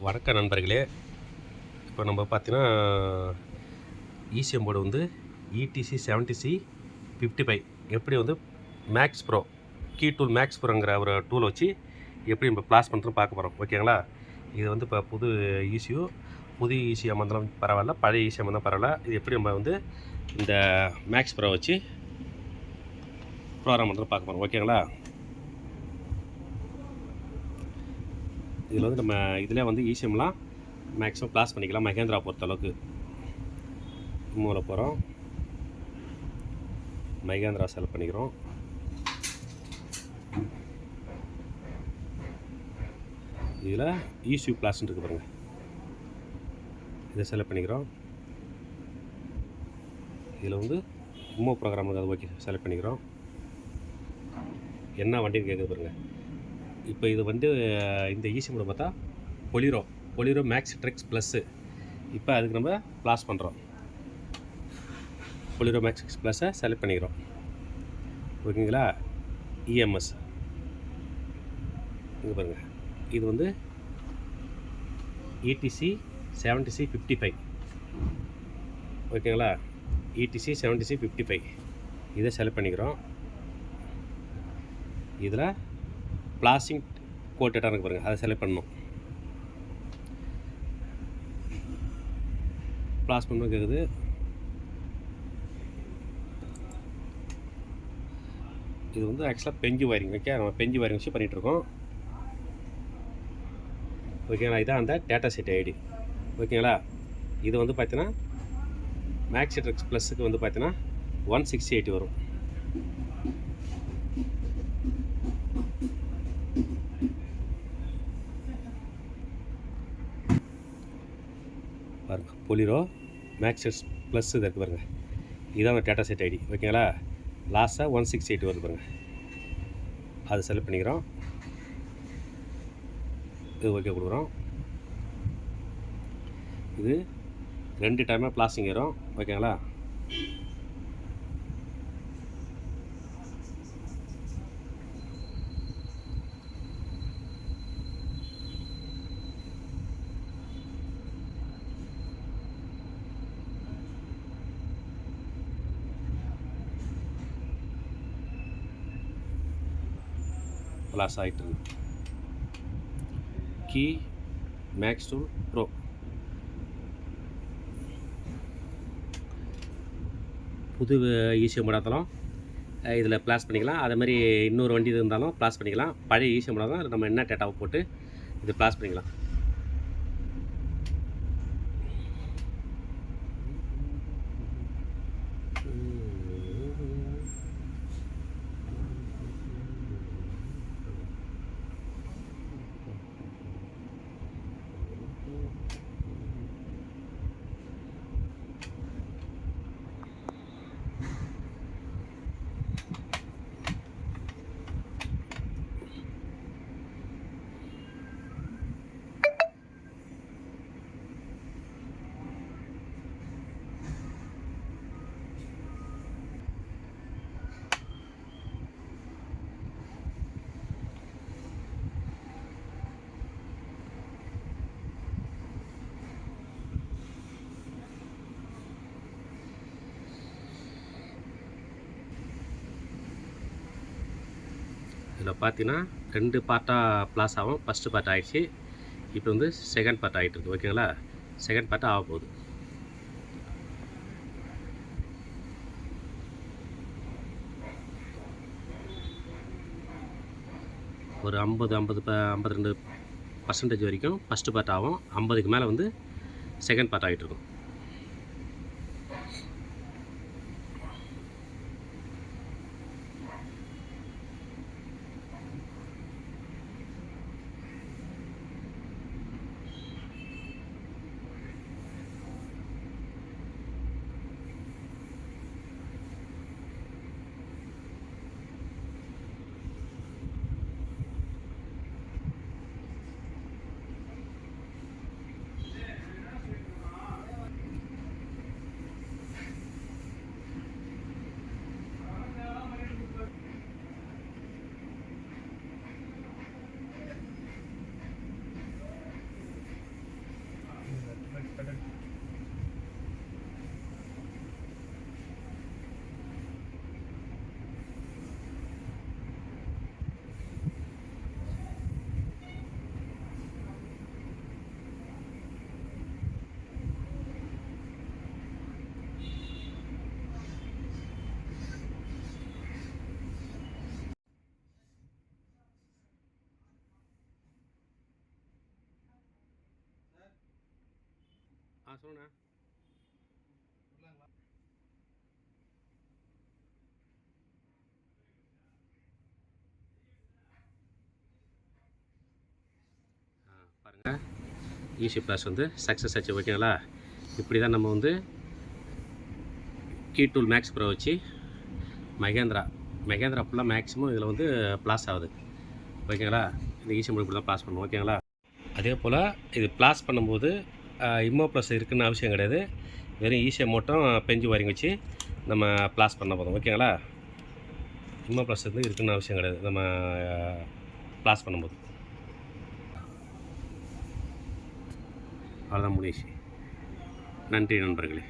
வணக்க நண்பர்களே. இப்போ நம்ம பார்த்தீங்கன்னா இசிஎம் போர்டு வந்து இடிசி 70C55 எப்படி வந்து max pro key tool max ப்ரோங்கிற ஒரு டூல் வச்சு எப்படி நம்ம ப்ளாஸ் பண்ணுறோம் பார்க்க போகிறோம். ஓகேங்களா? இது வந்து இப்போ புது இசியூ, புது இசிஎம் இருந்தாலும் பரவாயில்ல, பழைய இசிஎம் இருந்தாலும் பரவாயில்ல. இது எப்படி நம்ம வந்து இந்த மேக்ஸ் ப்ரோ வச்சு ப்ரோக்ராம் பண்ணுறோம் பார்க்க போகிறோம். ஓகேங்களா? இதில் வந்து நம்ம இதில் வந்து இசிஎம்லாம் மேக்ஸிமம் ப்ளாஸ் பண்ணிக்கலாம். மகேந்திரா பொறுத்தளவுக்கு மூவில் போகிறோம், மகேந்திரா செலக்ட் பண்ணிக்கிறோம். இதில் இசியூ ப்ளாஸ்ன்னு இருக்குது பாருங்கள், இதை செலக்ட் பண்ணிக்கிறோம். இதில் வந்து இம்மோ ப்ரோக்ராம் அது ஓகே செலக்ட் பண்ணிக்கிறோம். என்ன வண்டின்னு கேட்குது பாருங்கள். இப்போ இது வந்து இந்த ஈசி மோட பார்த்தா பொலிரோ மேக்ஸ் ட்ரெக்ஸ் ப்ளஸ்ஸு. இப்போ அதுக்கு நம்ம ப்ளாஸ் பண்ணுறோம். பொலிரோ மேக்ஸ் ப்ளஸ்ஸை செலக்ட் பண்ணிக்கிறோம். ஓகேங்களா? இஎம்எஸ் இங்கே பாருங்கள், இது வந்து இடிசி 70C55. ஓகேங்களா? இடிசி 70C55 இதை செலக்ட் பண்ணிக்கிறோம். இதில் ப்ளாஸிங் கோட்டடாக இருக்குது பாருங்கள், அதை செலக்ட் பண்ணணும். ப்ளாஸ் பண்ணணும் கேட்குது. இது வந்து ஆக்சுவலாக பெஞ்சு வயரிங். ஓகே, நம்ம பெஞ்சு வயரிங் வச்சு பண்ணிகிட்ருக்கோம். ஓகேங்களா? இதான் அந்த டேட்டா செட் ஐடி. ஓகேங்களா? இது வந்து பார்த்தீங்கன்னா மேக்ஸ் ட்ரெக்ஸ் ப்ளஸுக்கு வந்து பார்த்தீங்கன்னா 168 வரும். பாருங்கள், பொலிரோ மேக்ஸ் ப்ளஸ் இது இருக்குது பாருங்கள், இதுதான் அந்த டேட்டா செட் ஐடி. ஓகேங்களா? லாஸ்ட்டாக 168 வருது பாருங்கள், அதை செலக்ட் பண்ணிக்கிறோம். இது ஓகே கொடுக்குறோம். இது 2 டைமாக ப்ளாஸிங் ஏறும். ஓகேங்களா? ப்ளாஸ் ஆகிட்டு இருக்கு. கீ மேக்ஸ் டூல் ப்ரோ புது ஈஸியாக மூடாத்தாலும் இதில் ப்ளாஸ் பண்ணிக்கலாம். அதே மாதிரி இன்னொரு வண்டி இருந்தாலும் ப்ளாஸ் பண்ணிக்கலாம். பழைய ஈஸியாக மூடாதான் நம்ம என்ன டேட்டாவை போட்டு இது ப்ளாஸ் பண்ணிக்கலாம். இதில் பார்த்தீங்கன்னா 2 பார்ட்டாக ப்ளாஸ் ஆகும். ஃபஸ்ட்டு பார்ட் ஆகிடுச்சு, இப்போ வந்து செகண்ட் பார்ட் ஆகிட்டு இருக்குது. ஓகேங்களா? செகண்ட் பார்ட் ஆக போகுது. ஒரு 52% வரைக்கும் ஃபஸ்ட்டு பார்ட் ஆகும். 50க்கு மேலே வந்து செகண்ட் பார்ட் ஆகிட்டு இருக்கும். சொல்லுண்ணா. பாருங்கள், ஈஸி ப்ளஸ் வந்து சக்ஸஸ் ஆச்சு. ஓகேங்களா? இப்படி தான் நம்ம வந்து கீ டூல் மேக்ஸ் ப்ரோ வச்சு மகேந்திரா ஃபுல்லாக மேக்ஸிமம் இதில் வந்து ப்ளாஸ் ஆகுது. ஓகேங்களா? இந்த ஈஸி மோட் இப்படி தான் ப்ளாஸ் பண்ணணும். ஓகேங்களா? அதே போல் இது ப்ளாஸ் பண்ணும்போது இம்மோ ப்ளஸ் இருக்குன்னு அவசியம் கிடையாது. வெறும் ஈஸியை மட்டும் பெஞ்சு வரிங்க வச்சு நம்ம ப்ளாஸ் பண்ண போதும். ஓகேங்களா? இம்மோ ப்ளஸ் வந்து இருக்குன்னு அவசியம் கிடையாது நம்ம ப்ளாஸ் பண்ணும்போது. அவ்வளோதான் முடிச்சு. நன்றி நண்பர்களே.